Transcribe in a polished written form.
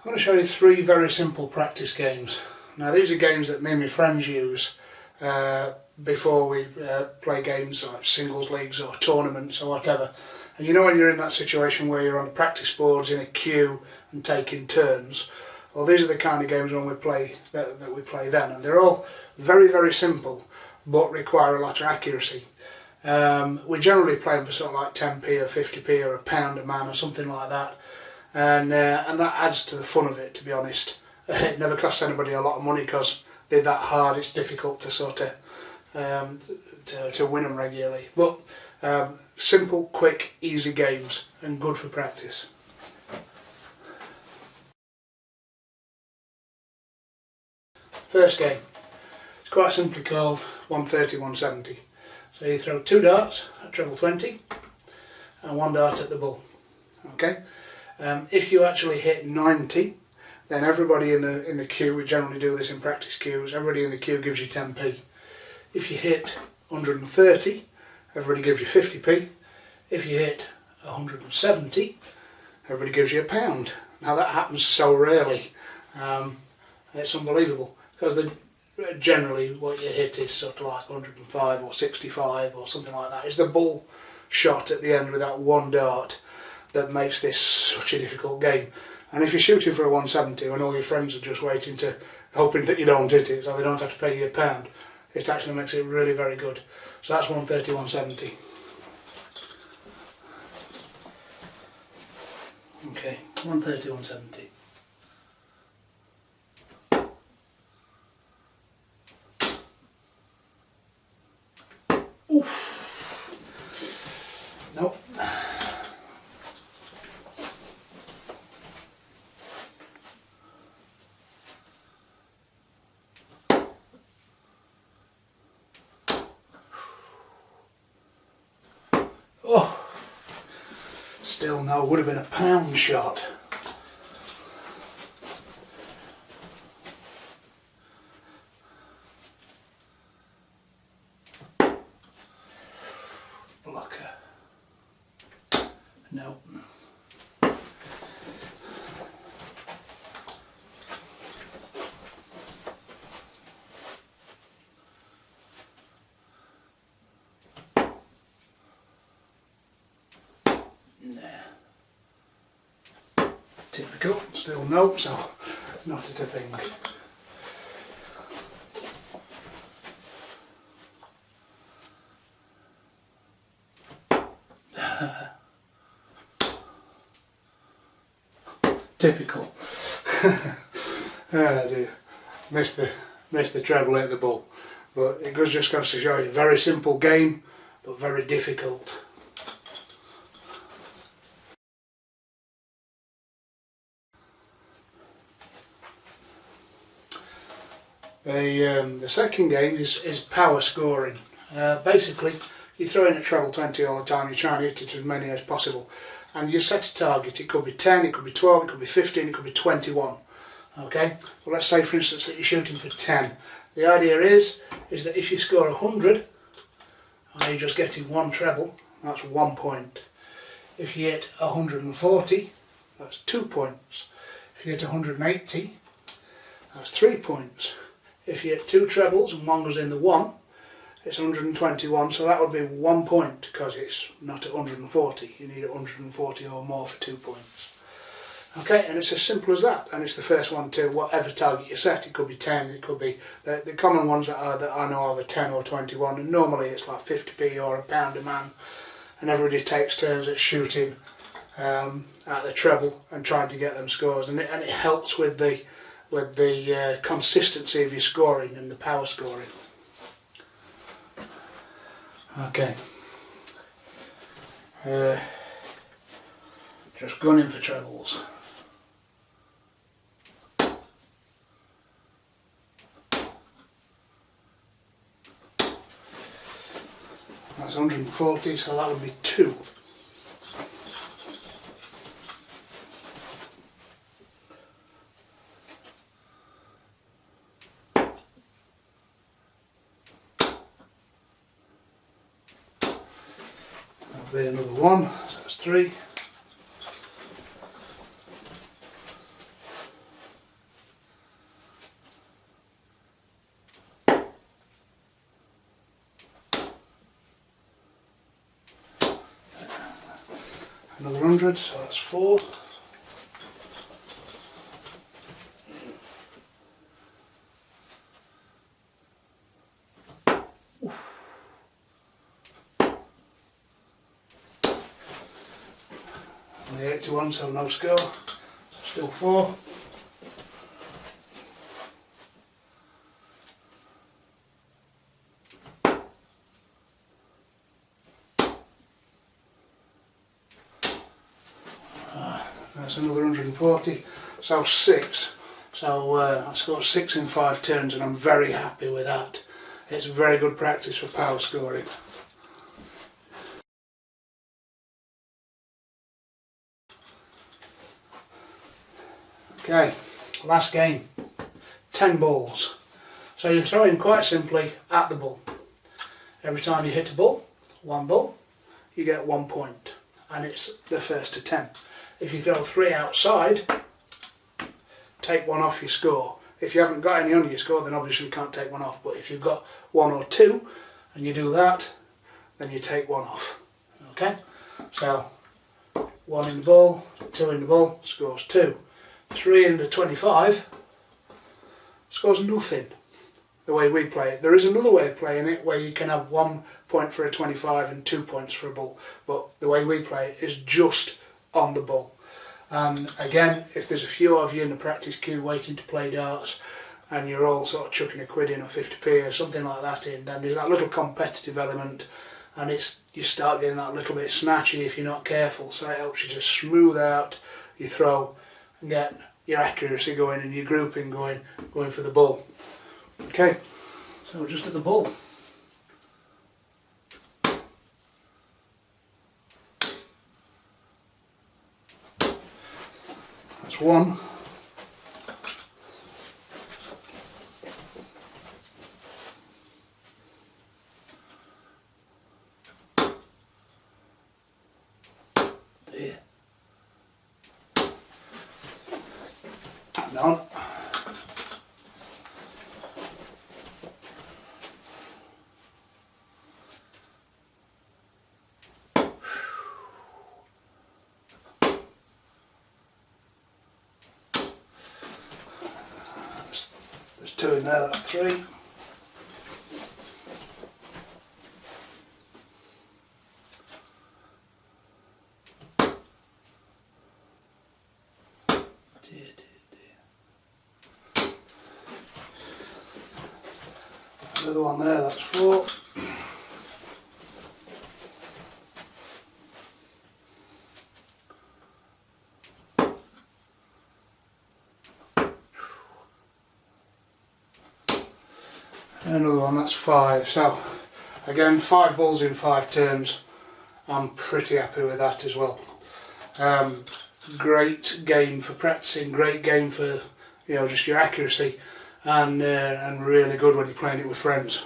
I'm going to show you 3 very simple practice games. Now these are games that me and my friends use before we play games like singles leagues or tournaments or whatever. And you know when you're in that situation where you're on the practice boards in a queue and taking turns, well these are the kind of games when we play that we play then, and they're all very, very simple but require a lot of accuracy. We generally play them for sort of like 10p or 50p or £1 a man or something like that, and that adds to the fun of it, to be honest. It never costs anybody a lot of money because they're that hard. It's difficult to sort of to win them regularly, but simple, quick, easy games and good for practice. First game, it's quite simply called 130-170. So you throw 2 darts at treble 20 and 1 dart at the bull. Okay. If you actually hit 90, then everybody in the queue, we generally do this in practice queues, everybody in the queue gives you 10p. If you hit 130, everybody gives you 50p. If you hit 170, everybody gives you £1. Now that happens so rarely, it's unbelievable, because generally what you hit is sort of like 105 or 65 or something like that. It's the bull shot at the end with that 1 dart that makes this such a difficult game. And if you're shooting for a 170 and all your friends are just hoping that you don't hit it so they don't have to pay you £1, it actually makes it really very good. So that's 130-170. Okay, 130-170. Oof. Nope. Oh, still no, would have been a £1 shot. Blocker. No. Typical, still no, so not a thing. Typical. Oh dear, missed the treble at the bull, but it just goes to show you, very simple game, but very difficult. The second game is power scoring. Basically, you throw in a treble 20 all the time, you try and hit it as many as possible. And you set a target, it could be 10, it could be 12, it could be 15, it could be 21. Okay, well let's say for instance that you're shooting for 10. The idea is that if you score 100, and you're just getting 1 treble, that's 1 point. If you hit 140, that's 2 points. If you hit 180, that's 3 points. If you hit 2 trebles and 1 goes in the 1, it's 121, so that would be 1 point because it's not at 140. You need 140 or more for 2 points. Okay, and it's as simple as that, and it's the first one to whatever target you set. It could be 10, it could be the common ones that I know of are 10 or 21, and normally it's like 50p or £1 a man, and everybody takes turns at shooting at the treble and trying to get them scores, and it helps with the consistency of your scoring and the power scoring. Okay, just gunning for trebles. That's 140, so that would be 2. That'll be another 1, so that's 3. Another 100, so that's 4. And the 81, so no score, so still 4. That's another 140, so 6. So I scored 6 in 5 turns, and I'm very happy with that. It's very good practice for power scoring. Okay, last game, 10 balls. So you're throwing quite simply at the bull. Every time you hit a bull, one bull, you get 1 point, and it's the first to 10. If you throw 3 outside, take 1 off your score. If you haven't got any on your score, then obviously you can't take 1 off, but if you've got 1 or 2 and you do that, then you take 1 off. Okay, so 1 in the ball, 2 in the ball, scores 2. 3 in the 25 scores nothing, the way we play it. There is another way of playing it where you can have 1 point for a 25 and 2 points for a bull, but the way we play it is just on the bull. And again, if there's a few of you in the practice queue waiting to play darts and you're all sort of chucking a quid in or 50p or something like that in, then there's that little competitive element, and you start getting that little bit snatchy if you're not careful, so it helps you to smooth out your throw and get your accuracy going and your grouping going for the bull. Okay, so just at the bull. That's 1. There. And on. There's 2 in there, that's 3. Another one there, that's 4. Another one, that's 5. So again, 5 balls in 5 turns. I'm pretty happy with that as well. Great game for practicing, great game for just your accuracy, and really good when you're playing it with friends.